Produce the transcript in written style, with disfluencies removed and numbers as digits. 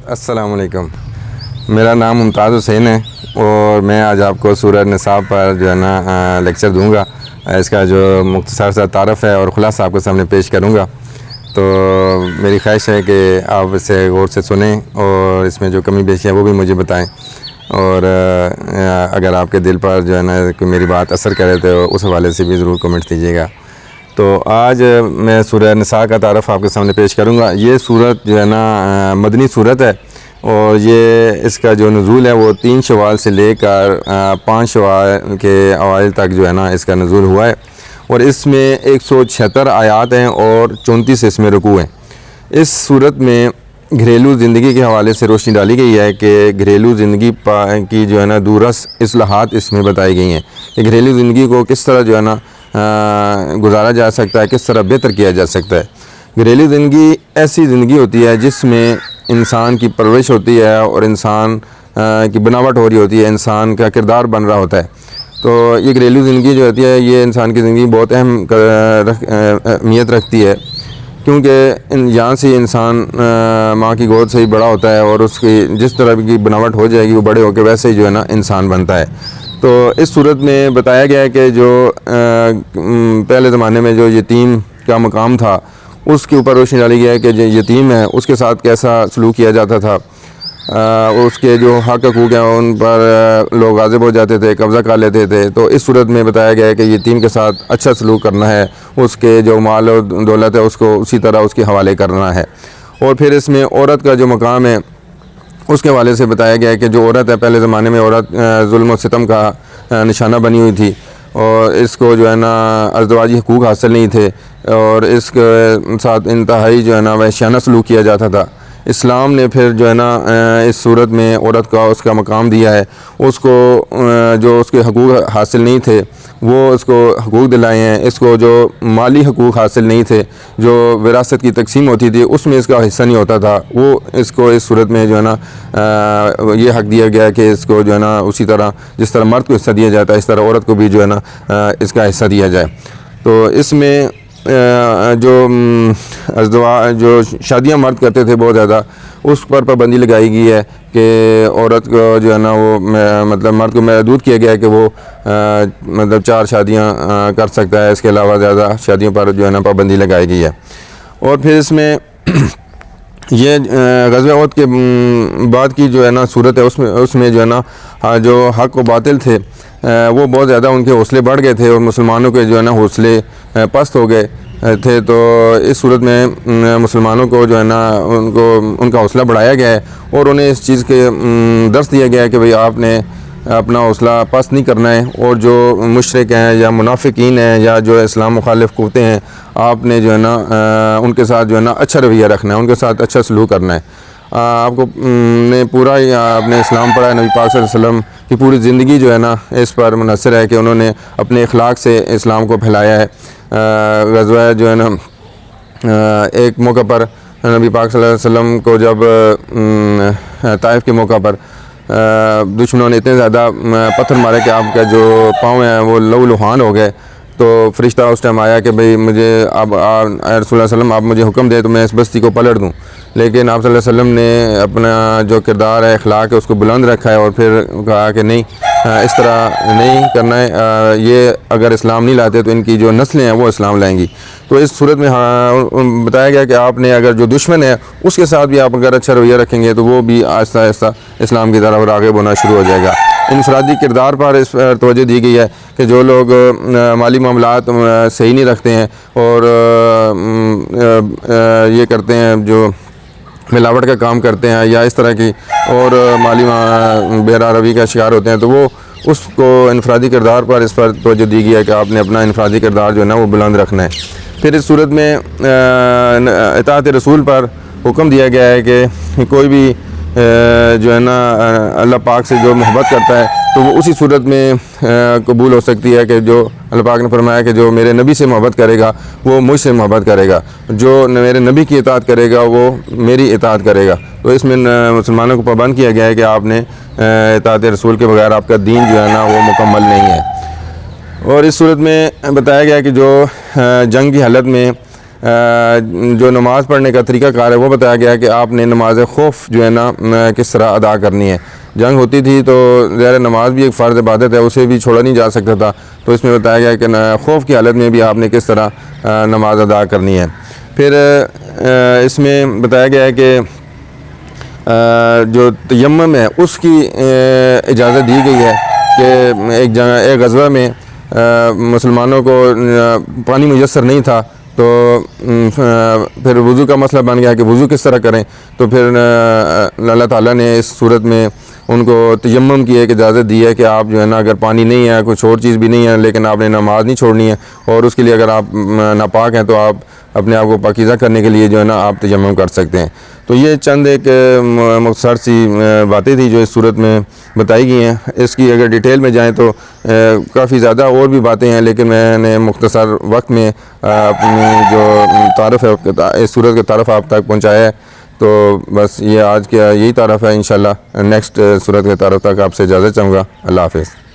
السلام علیکم، میرا نام ممتاز حسین ہے اور میں آج آپ کو سورہ نساء پر جو ہے نا لیکچر دوں گا۔ اس کا جو مختصر سا تعارف ہے اور خلاصہ آپ کے سامنے پیش کروں گا، تو میری خواہش ہے کہ آپ اسے غور سے سنیں اور اس میں جو کمی بیشی ہے وہ بھی مجھے بتائیں، اور اگر آپ کے دل پر جو ہے نا کوئی میری بات اثر کرے تو اس حوالے سے بھی ضرور کمنٹ دیجیے گا۔ تو آج میں سورہ نساء کا تعارف آپ کے سامنے پیش کروں گا۔ یہ سورت جو ہے نا مدنی سورت ہے، اور یہ اس کا جو نزول ہے وہ 3 شوال سے لے کر 5 شوال کے اوائل تک جو ہے نا اس کا نزول ہوا ہے، اور اس میں 176 آیات ہیں اور 34 اس میں رکوع ہیں۔ اس سورت میں گھریلو زندگی کے حوالے سے روشنی ڈالی گئی ہے کہ گھریلو زندگی کی جو ہے نا دورس اصلاحات اس میں بتائی گئی ہیں کہ گھریلو زندگی کو کس طرح جو ہے نا گزارا جا سکتا ہے، کس طرح بہتر کیا جا سکتا ہے۔ گھریلو زندگی ایسی زندگی ہوتی ہے جس میں انسان کی پرورش ہوتی ہے اور انسان کی بناوٹ ہو رہی ہوتی ہے، انسان کا کردار بن رہا ہوتا ہے۔ تو یہ گھریلو زندگی جو ہوتی ہے یہ انسان کی زندگی بہت اہم اہمیت رکھتی ہے، کیونکہ یہاں سے انسان ماں کی گود سے ہی بڑا ہوتا ہے، اور اس کی جس طرح کی بناوٹ ہو جائے گی وہ بڑے ہو کے ویسے ہی جو ہے نا انسان بنتا ہے۔ تو اس صورت میں بتایا گیا ہے کہ جو پہلے زمانے میں جو یتیم کا مقام تھا اس کے اوپر روشنی ڈالی گیا ہے کہ جو یتیم ہے اس کے ساتھ کیسا سلوک کیا جاتا تھا، اس کے جو حق حقوق ہیں ان پر لوگ غاضب ہو جاتے تھے، قبضہ کر لیتے تھے۔ تو اس صورت میں بتایا گیا ہے کہ یتیم کے ساتھ اچھا سلوک کرنا ہے، اس کے جو مال و دولت ہے اس کو اسی طرح اس کے حوالے کرنا ہے۔ اور پھر اس میں عورت کا جو مقام ہے اس کے حوالے سے بتایا گیا ہے کہ جو عورت ہے، پہلے زمانے میں عورت ظلم و ستم کا نشانہ بنی ہوئی تھی، اور اس کو جو ہے نا ازدواجی حقوق حاصل نہیں تھے، اور اس کے ساتھ انتہائی جو ہے نا وحشیانہ سلوک کیا جاتا تھا۔ اسلام نے پھر جو ہے نا اس صورت میں عورت کا اس کا مقام دیا ہے، اس کو جو اس کے حقوق حاصل نہیں تھے وہ اس کو حقوق دلائے ہیں۔ اس کو جو مالی حقوق حاصل نہیں تھے، جو وراثت کی تقسیم ہوتی تھی اس میں اس کا حصہ نہیں ہوتا تھا، وہ اس کو اس صورت میں جو ہے نا یہ حق دیا گیا کہ اس کو جو ہے نا اسی طرح جس طرح مرد کو حصہ دیا جاتا ہے اس طرح عورت کو بھی جو ہے نا اس کا حصہ دیا جائے۔ تو اس میں جو شادیاں مرد کرتے تھے بہت زیادہ، اس پر پابندی لگائی گئی ہے کہ عورت کو جو ہے نا وہ مطلب مرد کو محدود کیا گیا ہے کہ وہ مطلب 4 شادیاں کر سکتا ہے، اس کے علاوہ زیادہ شادیوں پر جو ہے نا پابندی لگائی گئی ہے۔ اور پھر اس میں یہ غزوہ احد کے بعد کی جو ہے نا صورت ہے، اس میں جو ہے نا جو حق و باطل تھے وہ بہت زیادہ ان کے حوصلے بڑھ گئے تھے، اور مسلمانوں کے جو ہے نا حوصلے پست ہو گئے تھے۔ تو اس صورت میں مسلمانوں کو جو ہے نا ان کا حوصلہ بڑھایا گیا ہے، اور انہیں اس چیز کے درس دیا گیا ہے کہ بھئی آپ نے اپنا حوصلہ پست نہیں کرنا ہے، اور جو مشرک ہیں یا منافقین ہیں یا جو اسلام مخالف قوتیں ہیں، آپ نے جو ہے نا ان کے ساتھ جو ہے نا اچھا رویہ رکھنا ہے، ان کے ساتھ اچھا سلوک کرنا ہے۔ آپ کو نے پورا ہی اپنے اسلام پڑھا ہے، نبی پاک صلی اللہ علیہ وسلم کی پوری زندگی جو ہے نا اس پر منحصر ہے کہ انہوں نے اپنے اخلاق سے اسلام کو پھیلایا ہے۔ غزوہ جو ہے نا ایک موقع پر نبی پاک صلی اللہ علیہ وسلم کو جب طائف کے موقع پر دشمنوں نے اتنے زیادہ پتھر مارے کہ آپ کا جو پاؤں ہیں وہ لہو لہان ہو گئے، تو فرشتہ اس ٹائم آیا کہ بھئی مجھے اب رسول اللہ صلی اللہ علیہ وسلم آپ مجھے حکم دے تو میں اس بستی کو پلٹ دوں، لیکن آپ صلی اللہ علیہ وسلم نے اپنا جو کردار ہے، اخلاق ہے، اس کو بلند رکھا ہے، اور پھر کہا کہ نہیں اس طرح نہیں کرنا ہے، یہ اگر اسلام نہیں لاتے تو ان کی جو نسلیں ہیں وہ اسلام لائیں گی۔ تو اس صورت میں بتایا گیا کہ آپ نے اگر جو دشمن ہے اس کے ساتھ بھی آپ اگر اچھا رویہ رکھیں گے تو وہ بھی آہستہ آہستہ اسلام کی طرف راغب ہونا شروع ہو جائے گا۔ انفرادی کردار پر اس پر توجہ دی گئی ہے کہ جو لوگ مالی معاملات صحیح نہیں رکھتے ہیں اور یہ کرتے ہیں جو ملاوٹ کا کام کرتے ہیں یا اس طرح کی اور مالی بے روی کا شکار ہوتے ہیں، تو وہ اس کو انفرادی کردار پر اس پر توجہ دی گئی ہے کہ آپ نے اپنا انفرادی کردار جو ہے نا وہ بلند رکھنا ہے۔ پھر اس صورت میں اطاعت رسول پر حکم دیا گیا ہے کہ کوئی بھی جو ہے نا اللہ پاک سے جو محبت کرتا ہے تو وہ اسی صورت میں قبول ہو سکتی ہے کہ جو اللہ پاک نے فرمایا کہ جو میرے نبی سے محبت کرے گا وہ مجھ سے محبت کرے گا، جو میرے نبی کی اطاعت کرے گا وہ میری اطاعت کرے گا۔ تو اس میں مسلمانوں کو پابند کیا گیا ہے کہ آپ نے اطاعت رسول کے بغیر آپ کا دین جو ہے نا وہ مکمل نہیں ہے۔ اور اس صورت میں بتایا گیا کہ جو جنگ کی حالت میں جو نماز پڑھنے کا طریقہ کار ہے وہ بتایا گیا ہے کہ آپ نے نماز خوف جو ہے نا کس طرح ادا کرنی ہے. جنگ ہوتی تھی تو ظاہر نماز بھی ایک فرض عبادت ہے, اسے بھی چھوڑا نہیں جا سکتا تھا, تو اس میں بتایا گیا کہ خوف کی حالت میں بھی آپ نے کس طرح نماز ادا کرنی ہے. پھر اس میں بتایا گیا ہے کہ جو تیمم ہے اس کی اجازت دی گئی ہے کہ ایک غزوہ میں مسلمانوں کو پانی میسر نہیں تھا, تو پھر وضو کا مسئلہ بن گیا کہ وضو کس طرح کریں, تو پھر اللہ تعالیٰ نے اس صورت میں ان کو تیمم کی ایک اجازت دی ہے کہ آپ جو ہے نا اگر پانی نہیں ہے, کچھ اور چیز بھی نہیں ہے, لیکن آپ نے نماز نہیں چھوڑنی ہے, اور اس کے لیے اگر آپ ناپاک ہیں تو آپ اپنے آپ کو پاکیزہ کرنے کے لیے جو ہے نا آپ تیمم کر سکتے ہیں. تو یہ چند ایک مختصر سی باتیں تھیں جو اس صورت میں بتائی گئی ہیں. اس کی اگر ڈیٹیل میں جائیں تو کافی زیادہ اور بھی باتیں ہیں, لیکن میں نے مختصر وقت میں اپنی جو تعارف ہے اس صورت کا تعارف آپ تک پہنچایا ہے. تو بس یہ آج کا یہی تعارف ہے. انشاءاللہ نیکسٹ صورت کے تعارف تک آپ سے اجازت چاہوں گا. اللہ حافظ.